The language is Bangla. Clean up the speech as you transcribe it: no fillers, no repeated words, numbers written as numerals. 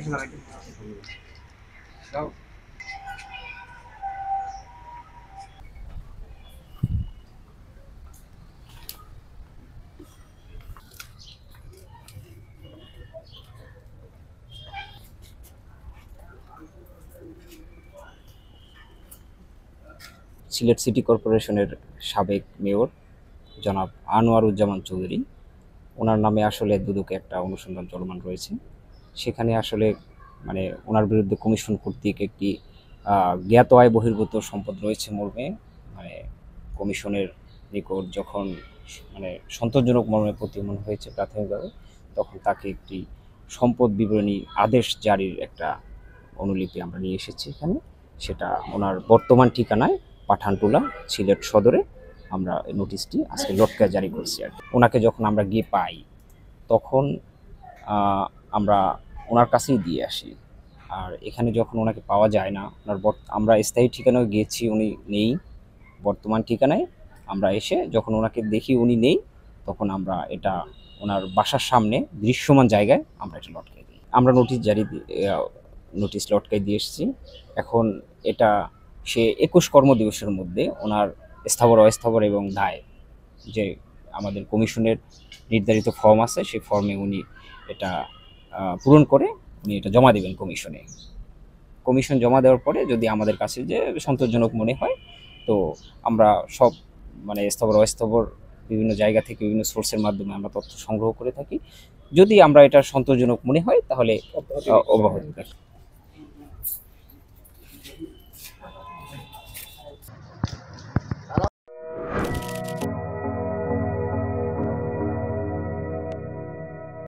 সিলেট সিটি কর্পোরেশনের সাবেক মেয়র জনাব আনোয়ারুজ্জামান চৌধুরী, ওনার নামে আসলে দুদকে একটা অনুসন্ধান চলমান রয়েছে। সেখানে আসলে মানে ওনার বিরুদ্ধে কমিশন কর্তৃক একটি জ্ঞাত আয় বহির্ভূত সম্পদ রয়েছে মর্মে মানে কমিশনের নিকট যখন মানে সন্তোষজনক মর্মে প্রতিমন হয়েছে প্রাথমিকভাবে, তখন তাকে একটি সম্পদ বিবরণী আদেশ জারির একটা অনুলিপি আমরা নিয়ে এসেছি এখানে। সেটা ওনার বর্তমান ঠিকানায় পাঠানটুলা সিলেট সদরে আমরা নোটিশটি আজকে লটকায় জারি করছি। আর ওনাকে যখন আমরা গিয়ে পাই তখন আমরা ওনার কাছেই দিয়ে আসি। আর এখানে যখন ওনাকে পাওয়া যায় না, ওনার আমরা স্থায়ী ঠিকানায় গিয়েছি, উনি নেই। বর্তমান ঠিকানায় আমরা এসে যখন ওনাকে দেখি উনি নেই, তখন আমরা এটা ওনার বাসার সামনে দৃশ্যমান জায়গায় আমরা এটা লটকাই দিই। আমরা নোটিশ লটকাই দিয়ে এসেছি। এখন এটা সে 21 কর্মদিবসের মধ্যে ওনার স্থাবর অস্থাবর এবং দায় যে আমাদের কমিশনের নির্ধারিত ফর্ম আছে, সেই ফর্মে উনি এটা পূরণ করে উনি এটা জমা দেবেন কমিশনে। কমিশন জমা দেওয়ার পরে যদি আমাদের কাছে যে সন্তোষজনক মনে হয়, তো আমরা সব মানে স্থাবর অস্থাবর বিভিন্ন জায়গা থেকে বিভিন্ন সোর্সের মাধ্যমে আমরা তথ্য সংগ্রহ করে থাকি। যদি আমরা এটা সন্তোষজনক মনে হয় তাহলে অব্যাহত রাখি।